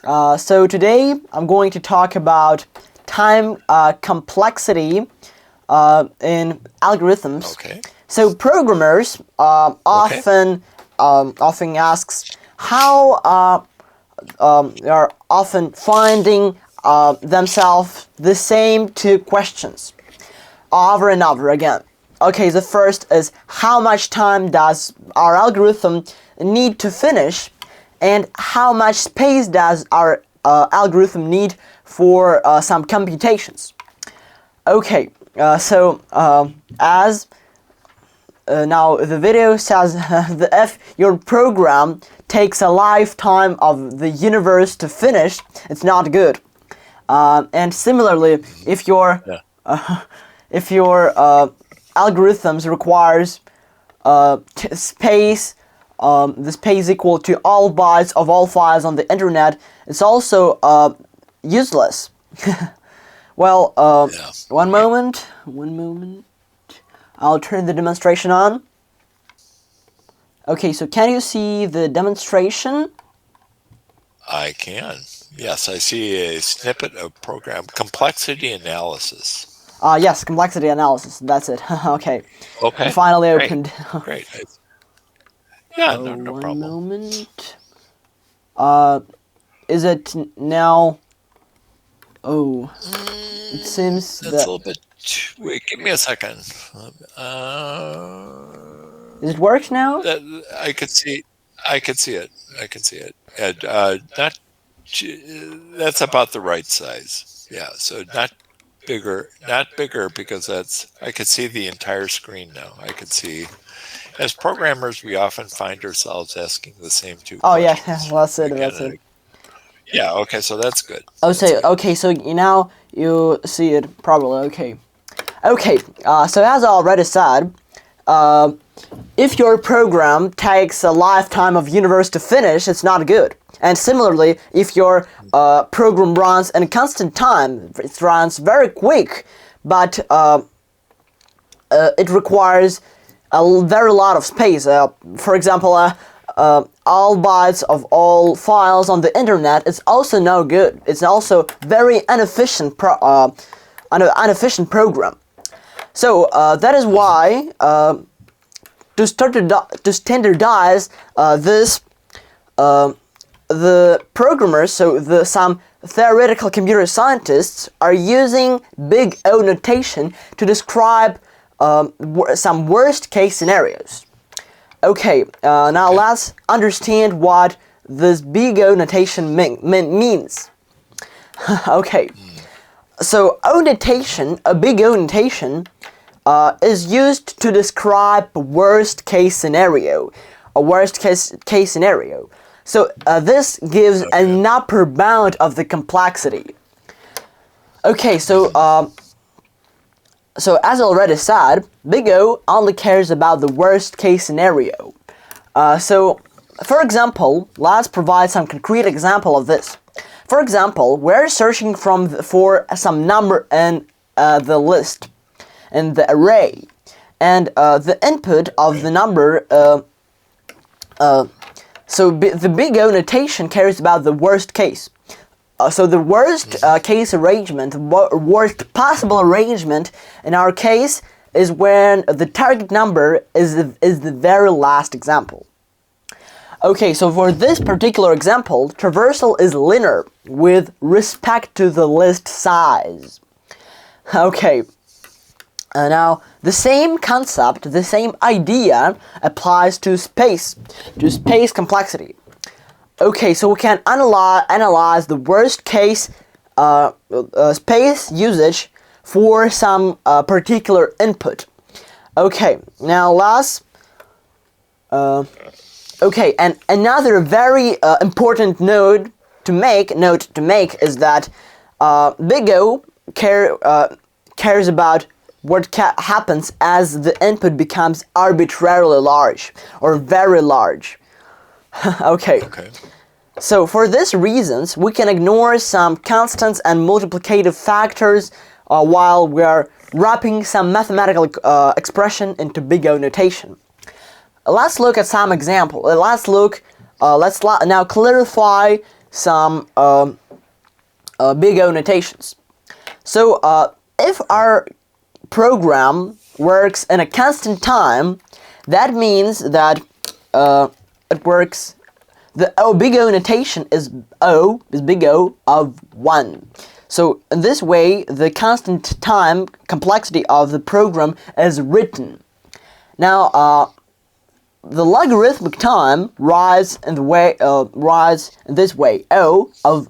So today I'm going to talk about time complexity in algorithms. Okay. So programmers often asks how are often finding themselves the same two questions over and over again. Okay, the first is how much time does our algorithm need to finish, and how much space does our algorithm need for some computations. Okay, as now the video says that if your program takes a lifetime of the universe to finish, it's not good. And similarly, if your algorithms requires space, the space equal to all bytes of all files on the internet, it's also useless. Well, one moment. I'll turn the demonstration on. Okay, so can you see the demonstration? I can. Yes, I see a snippet of program complexity analysis. Yes, complexity analysis. That's it. Okay. Okay. It finally Great. opened. Great. Yeah, no One problem. moment. Is it now? Oh, it seems That's that. a little bit. Wait, give me a second. Is it works now? I could see. I could see it. I can see it. And, not. That's about the right size. Yeah. So not bigger. Not bigger because that's. I could see the entire screen now. I could see. As programmers, we often find ourselves asking the same two Yeah, questions. that's it. again That's and it. Yeah. Okay. So that's good. Oh, That's so good. okay, so now you see it probably. Okay. Okay. So as I already said, if your program takes a lifetime of universe to finish, it's not good. And similarly, if your program runs in constant time, it runs very quick, but it requires a very lot of space. For example, all bytes of all files on the internet is also no good. It's also very inefficient program. So that is why to standardize this, the programmers, so some theoretical computer scientists are using big O notation to describe some worst case scenarios. Okay, now let's understand what this big O notation means. Okay, so a big O notation is used to describe a worst case scenario. So this gives an upper bound of the complexity. Okay, so as I already said, Big O only cares about the worst case scenario. So, for example, let's provide some concrete example of this. For example, we're searching for some number in the list, in the array, and the input of the number. The Big O notation cares about the worst case. So the worst case arrangement, worst possible arrangement in our case is when the target number is the very last example. Okay, so for this particular example, traversal is linear with respect to the list size. Okay, now the same concept, the same idea applies to space complexity. Okay, so we can analyze the worst case space usage for some particular input. Okay, now let's. Okay, and another very important note to make is that Big O cares about what happens as the input becomes arbitrarily large or very large. Okay. So for these reasons, we can ignore some constants and multiplicative factors while we are wrapping some mathematical expression into Big O notation. Let's look at some example. Let's now clarify some big O notations. So if our program works in a constant time, that means that it works. The big O notation is big O of 1. So in this way, the constant time complexity of the program is written. Now, the logarithmic time rise in this way: O of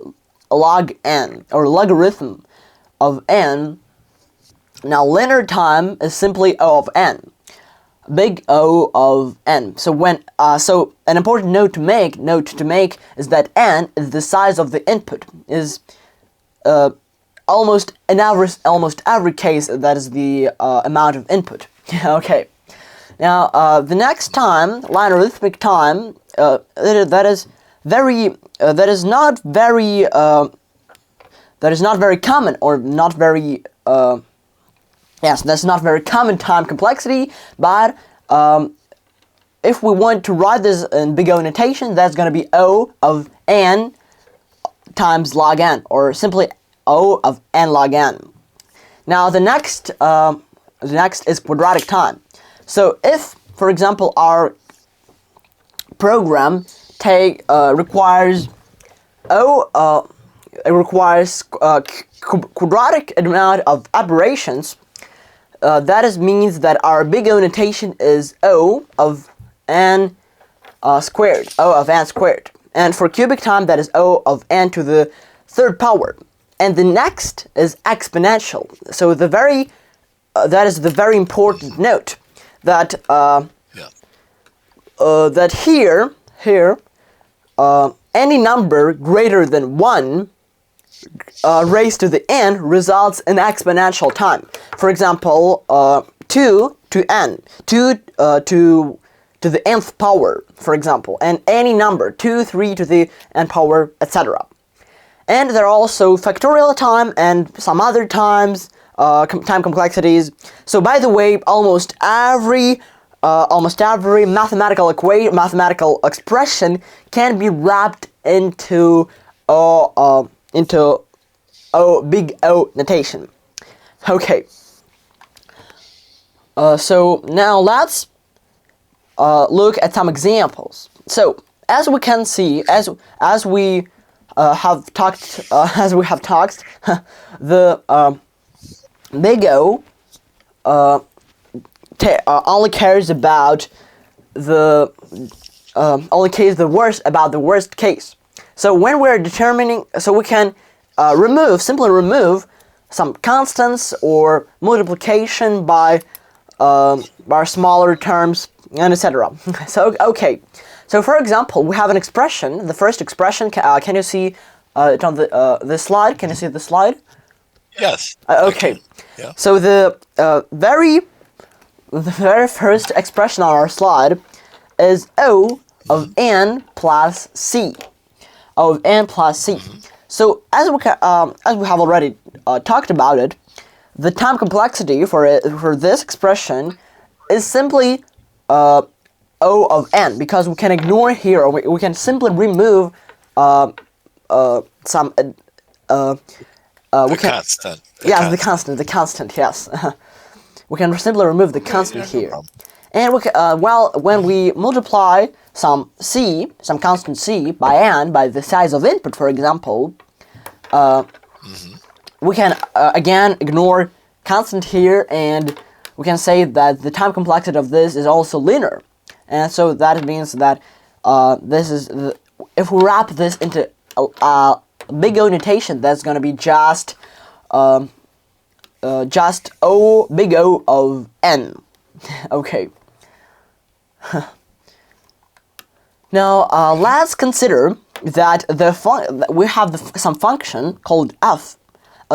log n, or logarithm of n. Now, linear time is simply O of n, big O of n. So so an important note to make is that n is the size of the input. Is almost every case that is the amount of input. Okay. Now the next time, logarithmic time, that is not very common, or not very yes, that's not very common time complexity, but if we want to write this in big O notation, that's going to be O of n times log n, or simply O of n log n. Now the next is quadratic time. So if, for example, our program requires quadratic amount of operations, that means that our big O notation is O of n squared, O of n squared. And for cubic time, that is O of n to the third power. And the next is exponential. So that is the very important note, that that here any number greater than 1 raised to the n results in exponential time. For example, 2 to n, 2 to the nth power, for example, and any number, 2, 3 to the n power, etc. And there are also factorial time and some other times, time complexities. So by the way, almost every mathematical expression can be wrapped into big O notation. Okay. So now let's look at some examples. So as we can see, as we have talked, the big O only cares about the worst case. So when we're determining, so we can simply remove some constants or multiplication by smaller terms, and etc. So okay. So for example, we have an expression. The first expression, can you see it on the slide? Can you see the slide? Yes. Okay. Yeah. So the very first expression on our slide is O of n plus c. O of n plus c. So as we have already talked about it, the time complexity for this expression is simply O of n, because we can ignore here, or we can simply remove some constant. The constant, yes. We can simply remove the constant here. And when we multiply some constant c by n, by the size of input, for example, we can again ignore constant here, and we can say that the time complexity of this is also linear. And so that means that if we wrap this into a big O notation, that's going to be just O big O of n. Okay. Now let's consider that we have some function called f.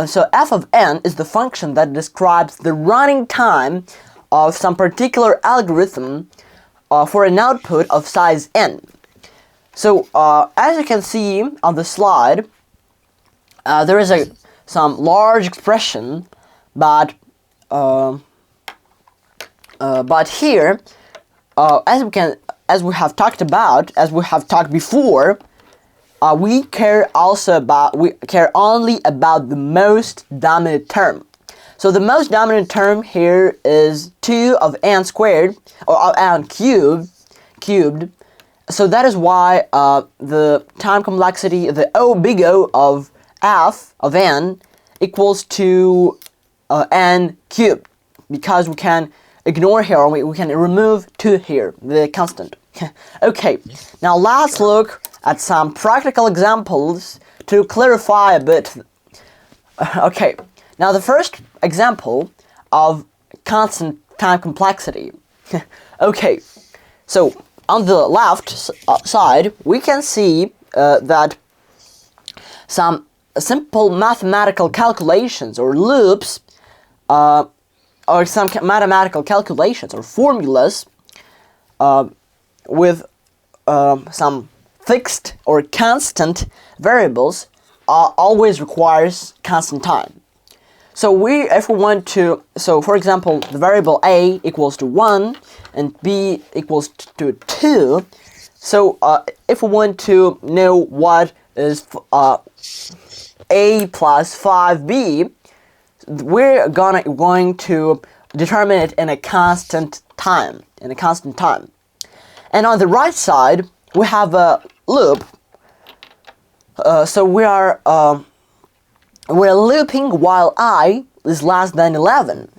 So f of n is the function that describes the running time of some particular algorithm for an output of size n. So as you can see on the slide, there is some large expression, but here, as we have talked before, we care only about the most dominant term. So the most dominant term here is 2 of n squared, or of n cubed. So that is why the time complexity, the big O of f of n equals to n cubed, because we can ignore here, or we can remove 2 here, the constant. Okay, now let's look at some practical examples to clarify a bit. Okay, now the first example of constant time complexity. Okay, so on the left side, we can see that some simple mathematical calculations or loops, or some mathematical calculations or formulas with some fixed or constant variables always requires constant time. So if we want to, so for example, the variable a equals to 1 and b equals to 2. So if we want to know what is a plus 5b, we're going to determine it in a constant time. And on the right side, we have a loop. So we're looping while I is less than 11.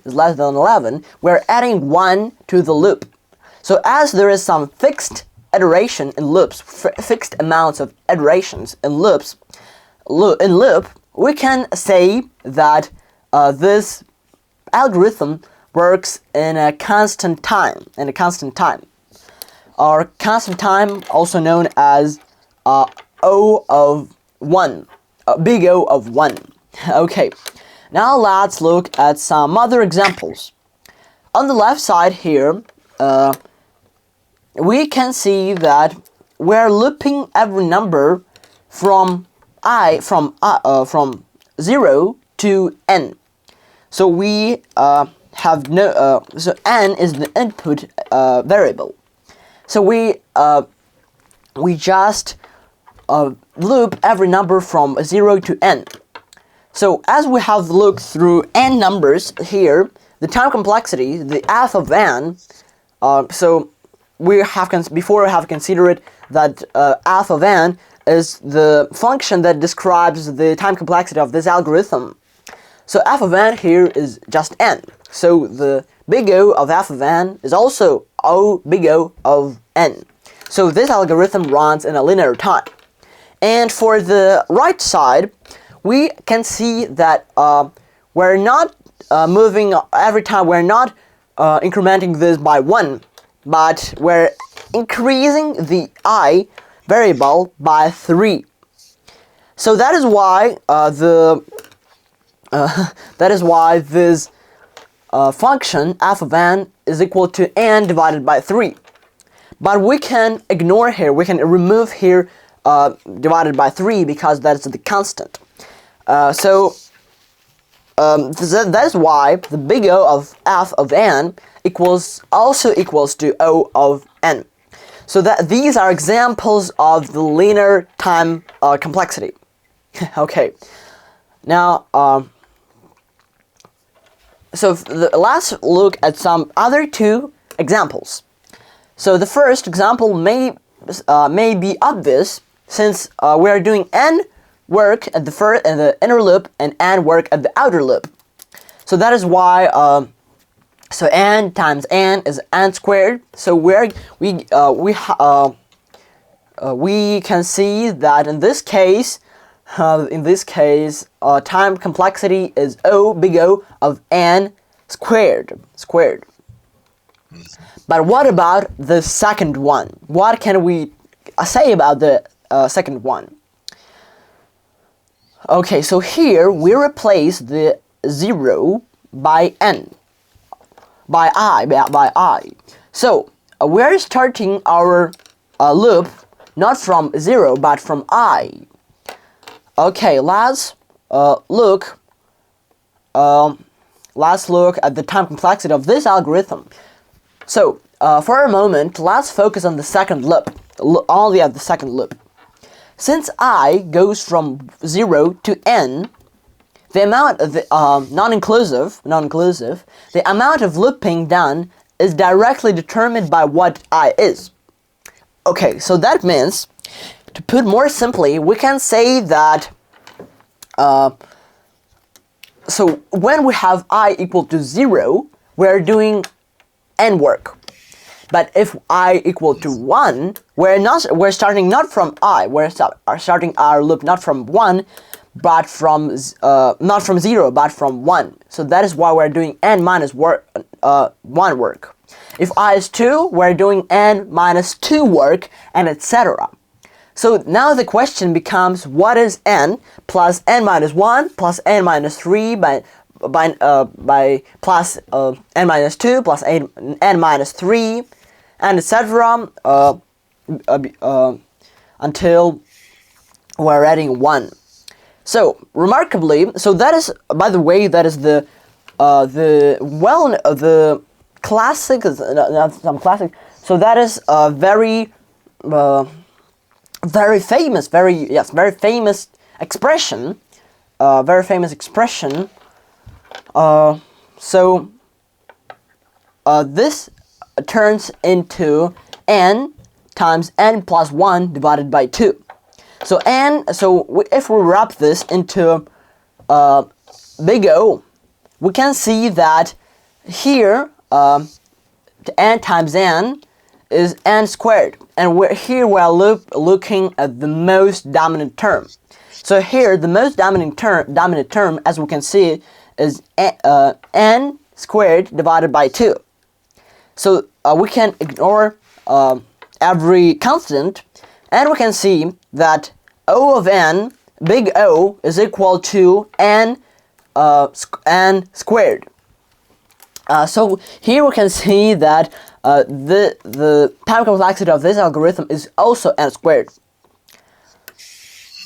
We're adding 1 to the loop. So as there is some fixed iteration in loops, fixed amounts of iterations in loop, we can say that this algorithm works in a constant time. Or constant time, also known as O of 1, big O of 1. Okay, now let's look at some other examples. On the left side here, we can see that we're looping every number from 0 to n. So we have no. So n is the input variable. So we just loop every number from 0 to n. So as we have looked through n numbers here, the time complexity, the f of n. So before we have considered that f of n is the function that describes the time complexity of this algorithm. So f of n here is just n. So the big O of f of n is also O big O of n. So this algorithm runs in a linear time. And for the right side, we can see that we're not moving every time, we're not incrementing this by 1, but we're increasing the I variable by 3. So that is why this function f of n is equal to n divided by 3. But we can ignore here, we can remove here divided by 3 because that's the constant. That is why the big O of f of n also equals to O of n. So that these are examples of the linear time complexity. Okay. Now, let's look at some other 2 examples. So the first example may be obvious, since we are doing n work at the inner loop and n work at the outer loop. So that is why so n times n is n squared. So we can see that in this case time complexity is O big O of n squared. But what about the second one? What can we say about the second one? Okay, so here we replace the 0 by n, by I. So we're starting our loop not from 0 but from I. Okay, let's look at the time complexity of this algorithm. So for a moment, let's focus on the second loop, only at the second loop. since I goes from 0 to n, the amount of the non-inclusive, the amount of looping done is directly determined by what I is. Okay, so that means, to put more simply, we can say that so when we have I equal to 0, we're doing n work. But if I equal to 1, we're starting not from I, we're starting our loop not from 1, but from not from 0, but from 1. So that is why we're doing n minus 1 work. If I is 2, we're doing n minus 2 work, and etc. So now the question becomes, what is n plus n minus 1 plus n minus 3 by plus n minus 2 plus n minus 3, and etc. Until we're adding 1. So remarkably, so that is, by the way, that is the classic, some classic. So that is a very famous expression. This turns into n times n plus 1 divided by 2. So if we wrap this into big O, we can see that here n times n is n squared, and we're looking at the most dominant term. So here the most dominant term, as we can see, is n squared divided by 2. So we can ignore every constant, and we can see that O of n, big O, is equal to n squared. So here we can see that the time complexity of this algorithm is also n squared.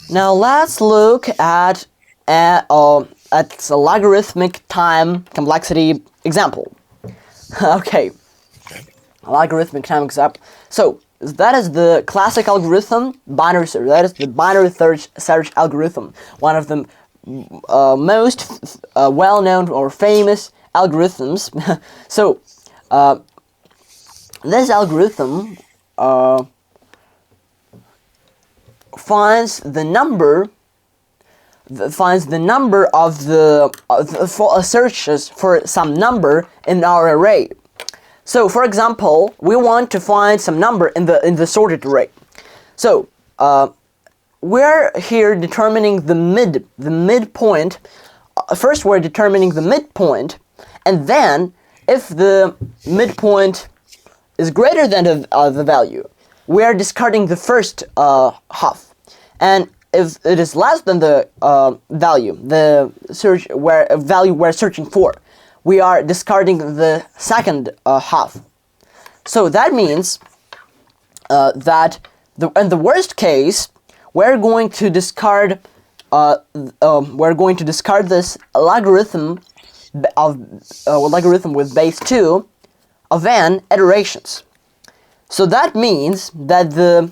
Now let's look at a logarithmic time complexity example. Okay, logarithmic time example. So that is the classic algorithm, binary search. That is the binary search algorithm, one of the most well-known or famous algorithms. So this algorithm finds the number of the searches for some number in our array. So for example, we want to find some number in the sorted array. So we're here determining the midpoint. First we're determining the midpoint, and then if the midpoint is greater than the value, we are discarding the first half, and if it is less than the value we're searching for, we are discarding the second half. So that means that in the worst case, we're going to discard this logarithm with base 2 of n iterations. So that means that the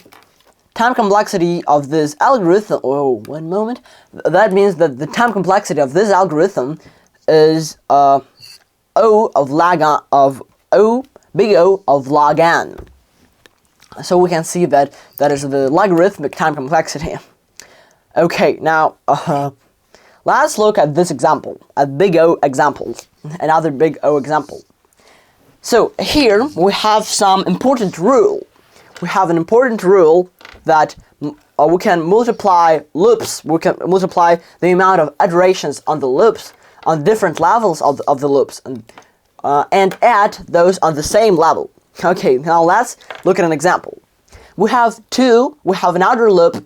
time complexity of this algorithm, that means that the time complexity of this algorithm is big O of log n. So we can see that is the logarithmic time complexity. Okay, now let's look at this example, at big O example, another big O example. So here we have some important rule. We have an important rule that we can multiply loops. We can multiply the amount of iterations on the loops on different levels of the loops, and add those on the same level. Okay, now let's look at an example. We have an outer loop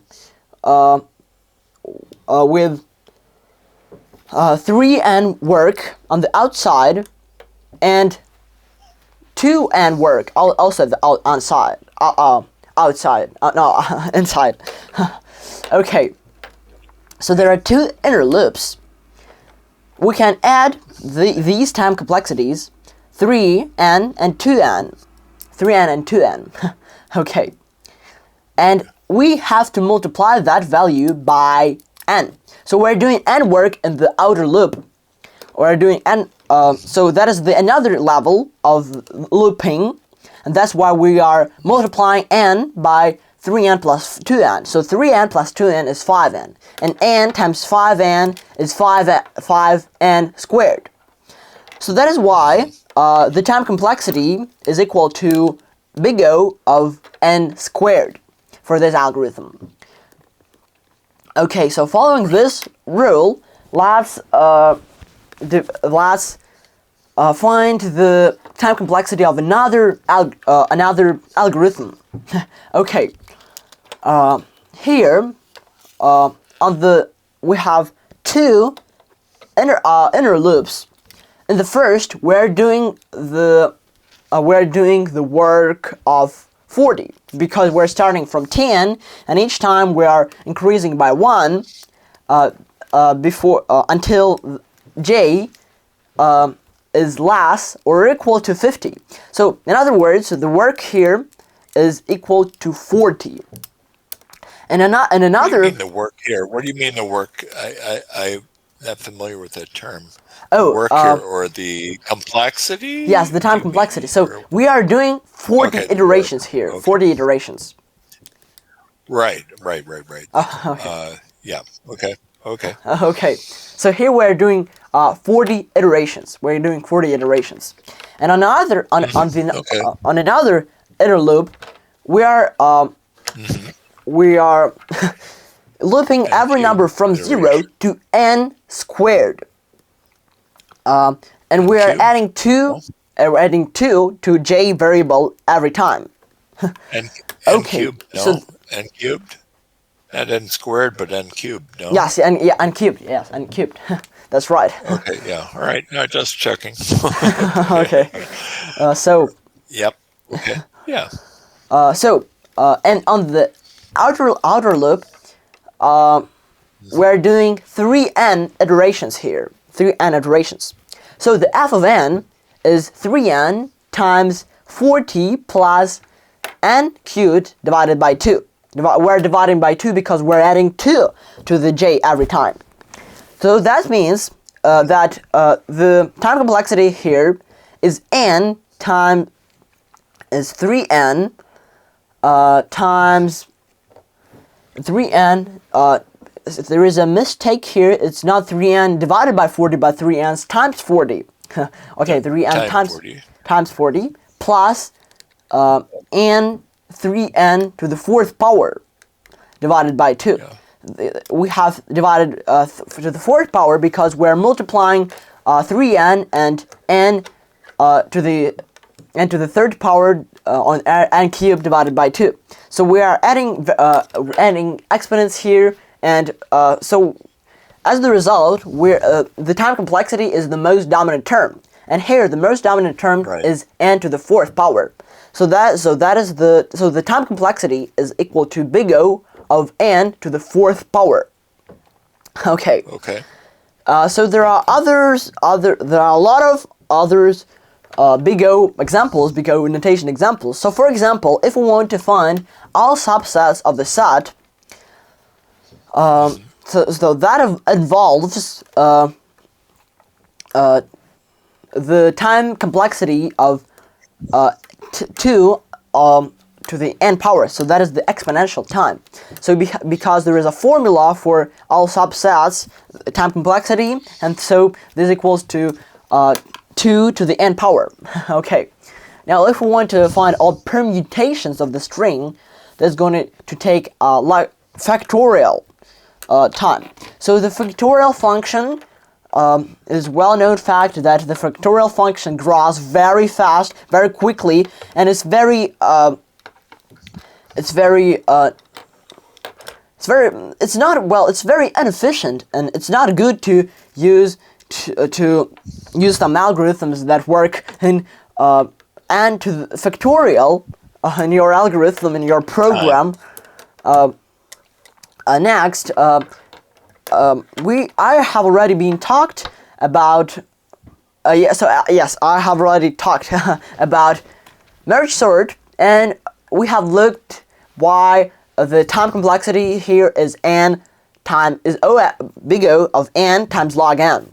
with 3n work on the outside and 2n work also inside. Okay, so there are two inner loops. We can add these time complexities, 3n and 2n. Okay, and we have to multiply that value by n. So we're doing n work in the outer loop. We're doing n. So that is another level of looping, and that's why we are multiplying n by 3n plus 2n. So 3n plus 2n is 5n, and n times 5n is 5n squared. So that is why the time complexity is equal to big O of n squared for this algorithm. Okay, so following this rule, let's find the time complexity of another algorithm. Okay, here we have two inner loops. In the first, we're doing the work of 40 because we're starting from 10, and each time we are increasing by 1 until j is less or equal to 50. So in other words, the work here is equal to 40. And another. What do you mean the work here? What do you mean the work? I'm not familiar with that term. Oh, work here or the complexity? Yes, the time complexity. So we are doing 40 iterations here. Okay. 40 iterations. Right. Okay. Yeah. Okay. Okay. So here we're doing 40 iterations. We're doing 40 iterations, and on another inner loop, we are looping every number from 0 to n squared. And we are adding 2 to j variable every time. N okay. Cubed, no. So n cubed? Not n squared, but n cubed, no? Yes, n cubed. Yes, n cubed. That's right. Okay, yeah. All right. No, just checking. Okay. Yep. Okay. Yeah. And on the outer loop, we're doing 3n iterations here. 3n iterations. So the f of n is 3n times 40 plus n cubed divided by 2. We're dividing by 2 because we're adding 2 to the j every time. So that means that the time complexity here is n times 3n times 3n. There is a mistake here. It's not 3n divided by 40, but 3n times 40. Okay, 3n times 40 plus n 3n to the 4th power divided by 2. Yeah. We have divided to the 4th power because we're multiplying 3n and n to the 3rd power on n cubed divided by 2. So we are adding exponents here. And so, as the result, the time complexity is the most dominant term, and here the most dominant term is n to the 4th power. So the time complexity is equal to big O of n to the 4th power. Okay. Okay. So there are a lot of others big O examples, big O notation examples. So for example, if we want to find all subsets of the set. So that involves the time complexity of 2 to the n power. So that is the exponential time. So because there is a formula for all subsets, time complexity, and so this equals to 2 to the n power. Okay. Now if we want to find all permutations of the string, that's going to take like factorial time. So the factorial function is well-known fact that the factorial function grows very fast, very quickly, and it's very inefficient, and it's not good to use some algorithms that work in n to the factorial in your algorithm, in your program. Next, I have already been talked about. Yes, I have already talked about merge sort, and we have looked why the time complexity here is big O of n times log n.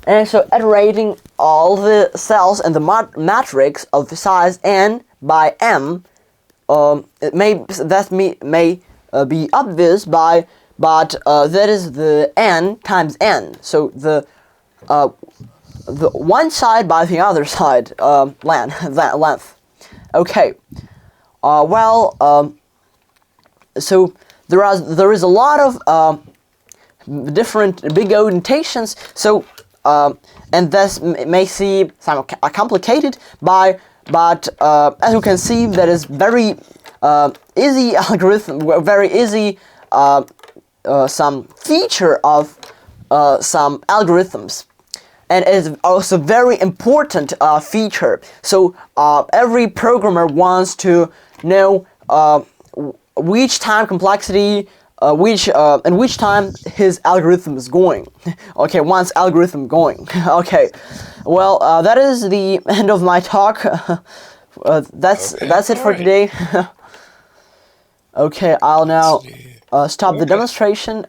And so iterating all the cells in the matrix of size n by m, it may be obvious but that is the n times n. So the one side by the other side length. Okay. So there is a lot of different big O notations. So and this may seem complicated, but as you can see, that is very easy algorithm, very easy some feature of some algorithms, and it is also very important feature. So every programmer wants to know which time complexity, in which time his algorithm is going. Okay, once algorithm going. Okay, well, that is the end of my talk. That's it for today. Okay, I'll now stop the demonstration.